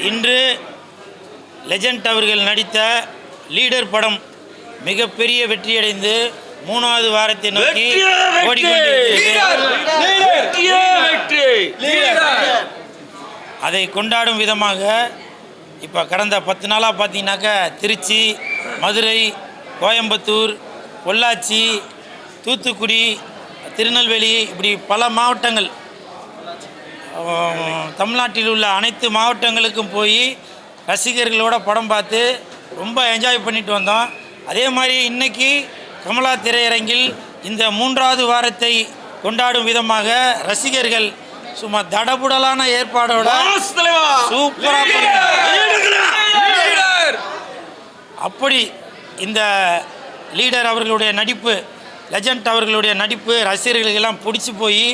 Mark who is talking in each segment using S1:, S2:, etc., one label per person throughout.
S1: இன்று லெஜண்ட் அவர்கள் நடித்த லீடர் படம் மிகப்பெரிய வெற்றியடைந்து 3வது வாரத்தை நோக்கி அதை கொண்டாடும் விதமாக இப்போ கடந்த 10 நாளாக பார்த்தீங்கன்னாக்கா திருச்சி, மதுரை, கோயம்புத்தூர், பொள்ளாச்சி, தூத்துக்குடி, திருநெல்வேலி இப்படி பல மாவட்டங்கள், தமிழ்நாட்டில் உள்ள அனைத்து மாவட்டங்களுக்கும் போய் ரசிகர்களோட படம் பார்த்து ரொம்ப என்ஜாய் பண்ணிட்டு வந்தோம். அதே மாதிரி இன்றைக்கி கமலா திரையரங்கில் இந்த 3வது வாரத்தை கொண்டாடும் விதமாக ரசிகர்கள் சும்மா தடபுடலான ஏற்பாடோட சூப்பராக அப்படி இந்த லீடர் அவர்களுடைய நடிப்பு, லெஜண்ட் அவர்களுடைய நடிப்பு ரசிகர்களுக்கெல்லாம் பிடிச்சி போய்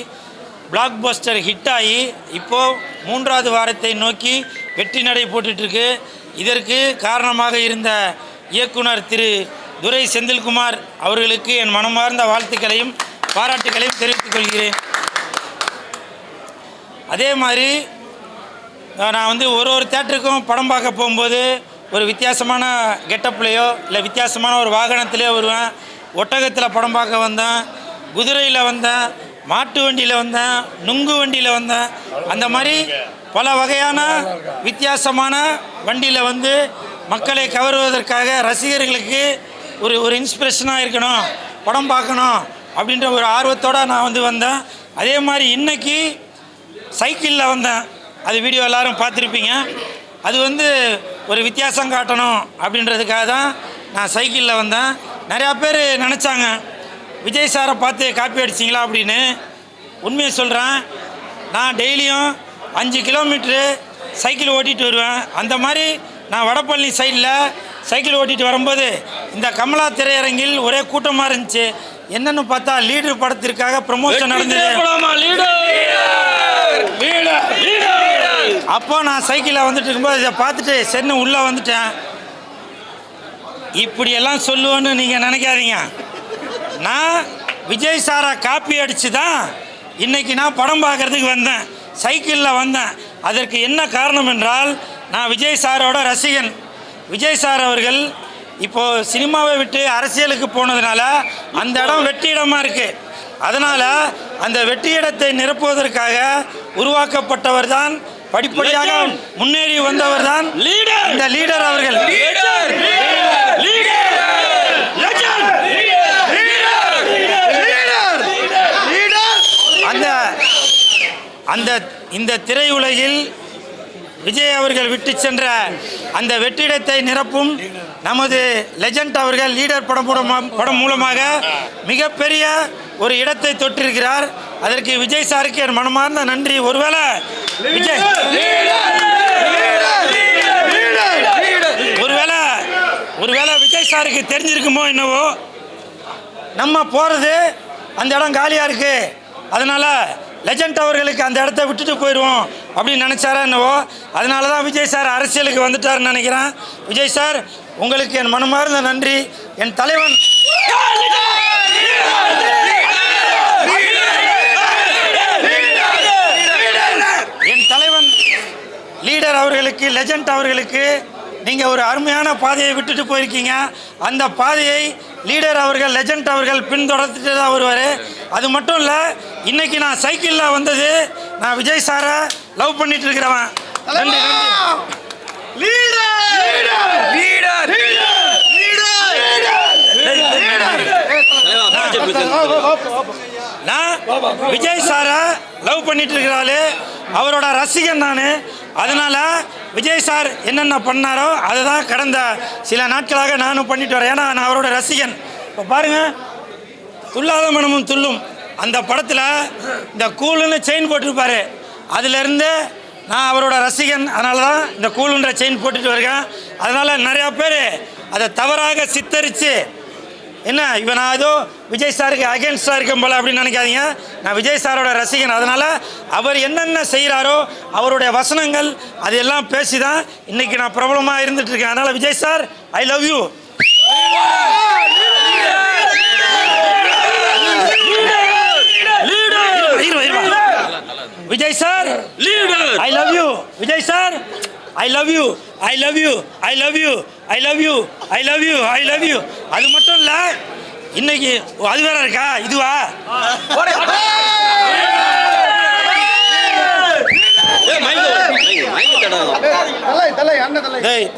S1: பிளாக் பஸ்டர் ஹிட் ஆகி இப்போது 3வது வாரத்தை நோக்கி வெற்றி நடை போட்டுட்ருக்கு. இதற்கு காரணமாக இருந்த இயக்குனர் திரு துரை செந்தில்குமார் அவர்களுக்கு என் மனமார்ந்த வாழ்த்துக்களையும் பாராட்டுகளையும் தெரிவித்துக் கொள்கிறேன். அதே மாதிரி நான் ஒரு தேட்டருக்கும் படம் பார்க்க போகும்போது ஒரு வித்தியாசமான கெட்டப்லேயோ இல்லை வித்தியாசமான ஒரு வாகனத்திலேயோ வருவேன். ஒட்டகத்தில் படம் பார்க்க வந்தேன், குதிரையில் வந்தேன், மாட்டு வண்டியில் வந்தேன், நுங்கு வண்டியில் வந்தேன். அந்த மாதிரி பல வகையான வித்தியாசமான வண்டியில் வந்து மக்களை கவருவதற்காக ரசிகர்களுக்கு ஒரு இன்ஸ்பிரேஷனாக இருக்கணும், படம் பார்க்கணும் அப்படின்ற ஒரு ஆர்வத்தோடு நான் வந்தேன். அதே மாதிரி இன்றைக்கி சைக்கிளில் வந்தேன். அது வீடியோ எல்லோரும் பார்த்துருப்பீங்க. அது ஒரு வித்தியாசம் காட்டணும் அப்படின்றதுக்காக தான் நான் சைக்கிளில் வந்தேன். நிறையா பேர் நினச்சாங்க விஜய் சாரை பார்த்து காப்பி அடிச்சிங்களா அப்படின்னு. உண்மையை சொல்கிறேன், நான் டெய்லியும் 5 கிலோமீட்ரு சைக்கிள் ஓட்டிகிட்டு வருவேன். அந்த மாதிரி நான் வடபழனி சைடில் சைக்கிள் ஓட்டிகிட்டு வரும்போது இந்த கமலா திரையரங்கில் ஒரே கூட்டமாக இருந்துச்சு. என்னென்னு பார்த்தா லீடர் படத்திற்காக ப்ரமோஷன் நடந்தது. அப்போ நான் சைக்கிளில் வந்துட்டு இருக்கும்போது இதை பார்த்துட்டு சரின்னு உள்ளே வந்துட்டேன். இப்படியெல்லாம் சொல்லுவேன்னு நீங்கள் நினைக்காதீங்க. நான் விஜய் சாரை காப்பி அடித்து தான் இன்றைக்கி நான் படம் பார்க்குறதுக்கு வந்தேன், சைக்கிளில் வந்தேன். அதற்கு என்ன காரணம் என்றால், நான் விஜய் சாரோட ரசிகன். விஜய் சார் அவர்கள் இப்போது சினிமாவை விட்டு அரசியலுக்கு போனதுனால அந்த இடம் வெற்றி இடமாக இருக்குது. அதனால் அந்த வெற்றி இடத்தை நிரப்புவதற்காக உருவாக்கப்பட்டவர் தான், படிப்படியாக முன்னேறி வந்தவர் தான் இந்த லீடர் அவர்கள். இந்த திரையுலகில் விஜய் அவர்கள் விட்டு சென்ற அந்த வெற்றிடத்தை நிரப்பும் நமது லெஜண்ட் அவர்கள் லீடர் படம் மூலமாக மிகப்பெரிய ஒரு இடத்தை தொட்டிருக்கிறார். அதற்கு விஜய் சாருக்கு என் மனமார்ந்த நன்றி. ஒருவேளை விஜய் சாருக்கு தெரிஞ்சிருக்குமோ என்னவோ, நம்ம போகிறது அந்த இடம் காலியாக இருக்குது, அதனால் லெஜண்ட் அவர்களுக்கு அந்த இடத்த விட்டுட்டு போயிடுவோம் அப்படின்னு நினச்சாரா என்னவோ. அதனால தான் விஜய் சார் அரசியலுக்கு வந்துட்டாருன்னு நினைக்கிறேன். விஜய் சார், உங்களுக்கு என் மனமார்ந்த நன்றி. என் தலைவன் லீடர் அவர்களுக்கு, லெஜண்ட் அவர்களுக்கு நீங்கள் ஒரு அருமையான பாதையை விட்டுட்டு போயிருக்கீங்க. அந்த பாதையை லீடர் அவர்கள், லெஜண்ட் அவர்கள் பின்தொடர்ந்துட்டு தான் வருவார். அது மட்டும் இல்லை, இன்றைக்கி நான் சைக்கிளில் வந்தது, நான் விஜய் சாரை லவ் பண்ணிட்டு இருக்கிறவன். நன்றி நான் விஜய் சாரை லவ் பண்ணிட்டு இருக்கிறாள், அவரோட ரசிகன் நான். அதனால் விஜய் சார் என்னென்ன பண்ணாரோ அதை தான் கடந்த சில நாட்களாக நானும் பண்ணிட்டு வரேன். ஏன்னா நான் அவரோட ரசிகன். இப்போ பாருங்கள், துள்ளாத மனமும் துள்ளும் அந்த படத்தில் இந்த கூலுன்னு செயின் போட்டிருப்பார். அதிலேருந்து நான் அவரோட ரசிகன். அதனால தான் இந்த கூலுன்ற செயின் போட்டுட்டு இருக்கேன். அதனால் நிறையா பேர் அதை தவறாக சித்தரித்து என்ன இவன் நான் ஏதோ விஜய் சாருக்கு அகேன்ஸ்டாக இருக்கும் போல அப்படின்னு நினைக்காதீங்க. நான் விஜய் சாரோட ரசிகன். அதனால் அவர் என்னென்ன செய்கிறாரோ அவருடைய வசனங்கள் அதெல்லாம் பேசி தான் இன்றைக்கி நான் பிரபலமாக இருந்துகிட்ருக்கேன். அதனால் Vijay sir, I love you. Vijay sir, I love you. Vijay sir, I love you, I love you, I love you, I love you, I love you, I love you. அது மட்டும் இல்லை, இன்னைக்கு அது வேற இருக்கா, இதுவா?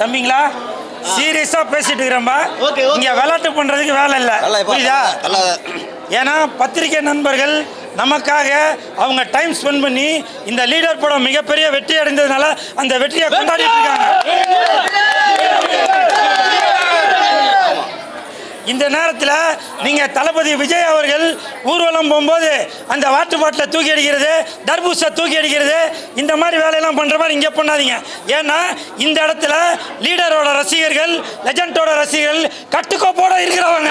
S1: தம்பிங்களா, சீரியஸா பேசிட்டு இருக்கிறேன்பா. இங்க விளையாட்டு பண்றதுக்கு வேலை இல்லை, புரியுதா? ஏன்னா பத்திரிகை நண்பர்கள் நமக்காக அவங்க டைம் ஸ்பெண்ட் பண்ணி இந்த லீடர் படம் மிகப்பெரிய வெற்றி அடைந்ததுனால அந்த வெற்றியை கொண்டாடிட்டு இருக்காங்க. இந்த நேரத்தில் நீங்கள் தளபதி விஜய் அவர்கள் ஊர்வலம் போகும்போது அந்த வாட்டர் பாட்டிலை தூக்கி அடிக்கிறது, தர்பூசை தூக்கி அடிக்கிறது, இந்த மாதிரி வேலையெல்லாம் பண்ணுற மாதிரி இங்கே பண்ணாதீங்க. ஏன்னா இந்த இடத்துல லீடரோட ரசிகர்கள், லெஜண்டோட ரசிகர்கள் கட்டுக்கோப்போட இருக்கிறவங்க.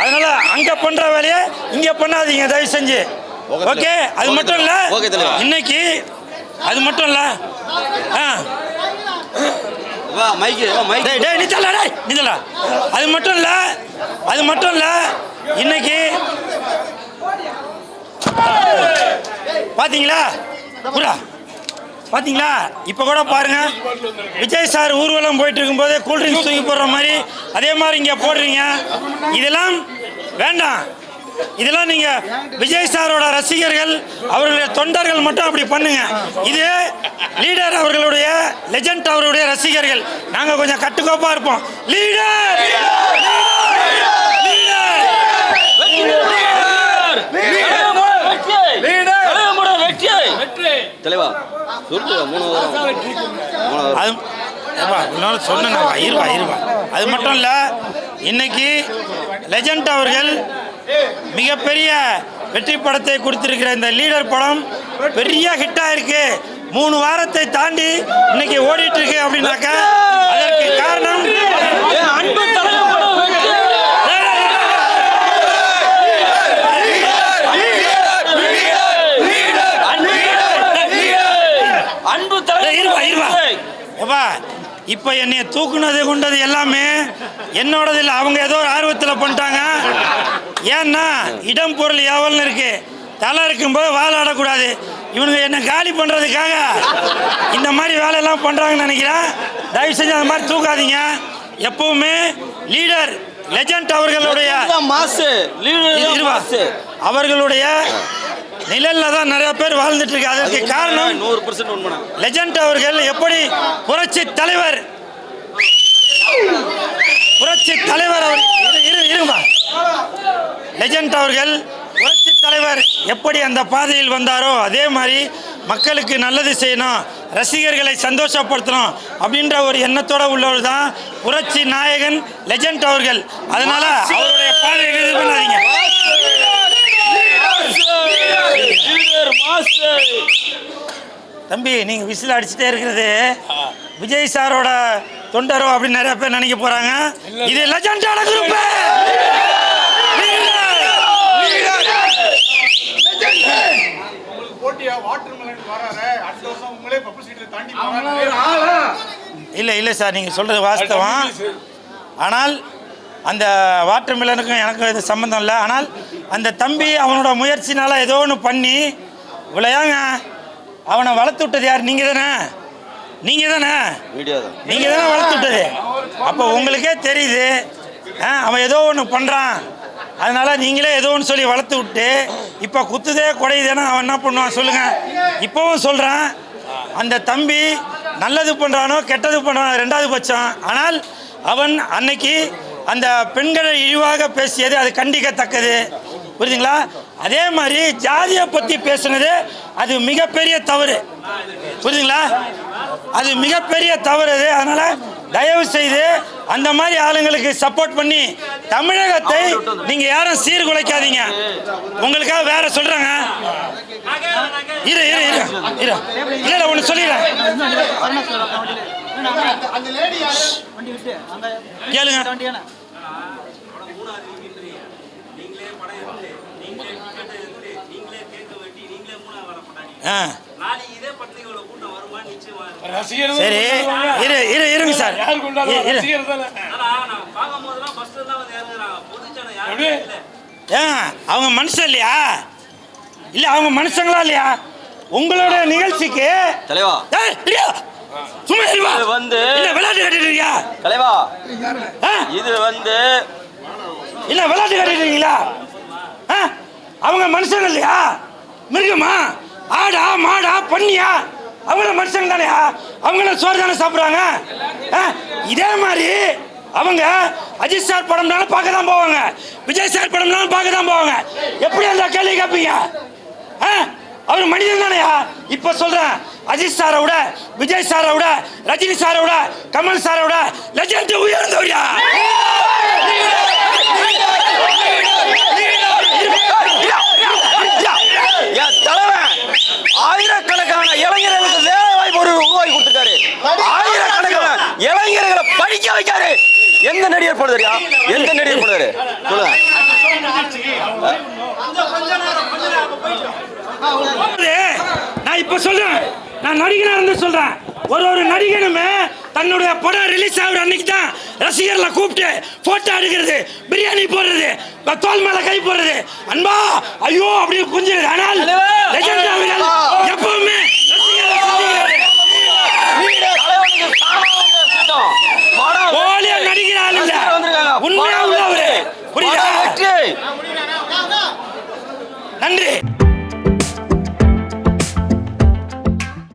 S1: அதனால அங்கே பண்ணுற வேலையை இங்கே பண்ணாதீங்க தயவு செஞ்சு. ஓகே, அது மட்டும் இல்லை, இன்னைக்கு அது மட்டும் இல்லை, அது மட்டும் இல்ல இன்னைக்கு பாத்தீங்களா, பாத்தீங்களா? இப்ப கூட பாருங்க, விஜய் சார் ஊர்வலம் போயிட்டு இருக்கும் போதே கூல்ட்ரிங்க்ஸ் தூக்கி போடுற மாதிரி அதே மாதிரி இங்க போடுறீங்க. இதெல்லாம் வேண்டாம். இதெல்லாம் நீங்க விஜய் சாரோட ரசிகர்கள், அவர்களுடைய தொண்டர்கள் மட்டும் அப்படி பண்ணுங்க. இது லீடர் அவர்களுடைய, லெஜண்ட் அவருடைய ரசிகர்கள் நாங்க கொஞ்சம் கட்டுக்கோப்பா இருப்போம். லீடர் அது மட்டும் இல்ல, இன்னைக்கு லெஜண்ட் அவர்கள் மிகப்பெரிய வெற்றி படத்தை கொடுத்திருக்கிற இந்த லீடர் படம் பெரிய ஹிட்டா இருக்கு. 3 வாரத்தை தாண்டி இன்னைக்கு ஓடிட்டு இருக்கு. அப்படின்னாக்க அதற்கு காரணம் அன்பு இப்ப என்னைய தூக்குனது கொண்டது எல்லாமே என்னோடது இல்லை. அவங்க ஏதோ ஒரு ஆர்வத்தில் பண்ணிட்டாங்க. ஏன்னா இடம் பொருள் ஏவல்னு இருக்கு. தலை இருக்கும்போது வாழாடக்கூடாது. இவனுங்க என்ன காலி பண்றதுக்காக இந்த மாதிரி வேலையெல்லாம் பண்றாங்கன்னு நினைக்கிறேன். தயவு செஞ்சு அந்த மாதிரி தூக்காதீங்க. எப்பவுமே லீடர், லெஜண்ட் அவர்களுடைய அவர்களுடைய நிழல்ல தான் நிறைய பேர் வாழ்ந்துட்டு இருக்கு. அதற்கு காரணம் 100% லெஜண்ட் அவர்கள் எப்படி புரட்சி தலைவர் அவர் இருமா, லெஜண்ட் அவர்கள் புரட்சி தலைவர் எப்படி அந்த பாதையில் வந்தாரோ அதே மாதிரி மக்களுக்கு நல்லது செய்யணும், ரசிகர்களை சந்தோஷப்படுத்தணும் அப்படின்ற ஒரு எண்ணத்தோட உள்ளவர் தான் புரட்சி நாயகன் லெஜண்ட் அவர்கள். அதனால அவருடைய பாதையை இது பண்ணாதீங்க. தம்பி, நீங்க விசில் அடிச்சுட்டே இருக்கிறது விஜய் சாரோட தொண்டரோ அப்படின்னு நிறைய பேர் நினைக்க போறாங்க. இது லெஜண்டோட குரூப். இல்லை சார், நீங்கள் சொல்கிறது வாஸ்தவம். ஆனால் அந்த வாட்டர் மில்லனுக்கும் எனக்கும் இது சம்மந்தம் இல்லை. ஆனால் அந்த தம்பி அவனோட முயற்சினால் ஏதோ ஒன்று பண்ணி இவ்வளோயாங்க அவனை வளர்த்து விட்டது யார்? நீங்கள் தானே வளர்த்து விட்டது. அப்போ உங்களுக்கே தெரியுது அவன் ஏதோ ஒன்று பண்ணுறான், அதனால் நீங்களே ஏதோ ஒன்று சொல்லி வளர்த்து விட்டு இப்போ குத்துதே குறையுதேன்னா அவன் என்ன பண்ணுவான் சொல்லுங்கள்? இப்போவும் சொல்கிறான், அந்த தம்பி நல்லது பண்ணுறானோ கெட்டது பண்ணுறானோ ரெண்டாவது பட்சம். ஆனால் அவன் அன்னைக்கு அந்த பெண்களை இழிவாக பேசியது அது கண்டிக்கத்தக்கது, புரியுதுங்களா? அதே மாதிரி ஜாதியை பற்றி பேசுனது அது மிகப்பெரிய தவறு, புரியுதுங்களா? அது மிகப்பெரிய தவறு. அதனால் தயவு செய்து அந்த மாதிரி ஆளுங்களுக்கு சப்போர்ட் பண்ணி தமிழகத்தை நீங்கள் யாரும் சீர்குலைக்காதீங்க. உங்களுக்காக வேற சொல்கிறாங்க. இல்லை ஒன்று சொல்லிடுறேன் கேளுங்க. சரி இருங்க சார். அவங்க மனுஷன் இல்லையா? இல்ல அவங்க மனுஷங்களா இல்லையா? உங்களோட நிகழ்ச்சிக்கு சும்மா வந்து விளையாட்டு கட்டிட்டு தலைவா, இது வந்து இல்ல விளையாட்டு கட்டிட்டீங்களா? அவங்க மனுஷங்க இல்லையா? மிருகமா? ஆடா மாடா பண்ணியா? அவங்கள மனுஷங்க தானே, அவங்கள சோறு தானே சாப்பிட்றாங்க. இதே மாதிரி அவங்க அஜித் சார் படம்னாலும் பார்க்க தான் போவாங்க, விஜய் சார் படம்னாலும் பார்க்க தான் போவாங்க. எப்படி அந்த கேள்வி கேட்பீங்க? அவர் மனிதன் தானேயா? இப்ப சொல்றேன், அஜித் சாரை விட விஜய் சாரை விட ரஜினி சாரை விட கமல் சாரை விட லெஜெண்ட் உயர்ந்தவரியா? ஆயிரக்கணக்கான இளைஞர்களுக்கு வேலை வாய்ப்பு உருவாக்கி கொடுத்திருக்காரு. ஆயிரக்கணக்கான இளைஞர்களை படிக்க வைக்காரு. எந்த நடிகர் போடுறாரு? எந்த நடிகர் போடுறாரு சொல்லுங்க. நான் இப்ப சொல்றேன், நான் நடிகனா இருந்து சொல்றேன், ஒரு நடிகனுமே தன்னுடைய படம் ரிலீஸ் ஆகுற அன்னைக்கு தான் ரசிகர்களை கூப்பிட்டு போட்டோ எடுக்கிறது, பிரியாணி போடுறது, தோல் மேல கை போடுறது, அன்பா ஐயோ அப்படி புரிஞ்சுது. ஆனால் எப்பவுமே நடிகர் இல்ல, உண்மையா உள்ளவரு. புரியுதா? நன்றி.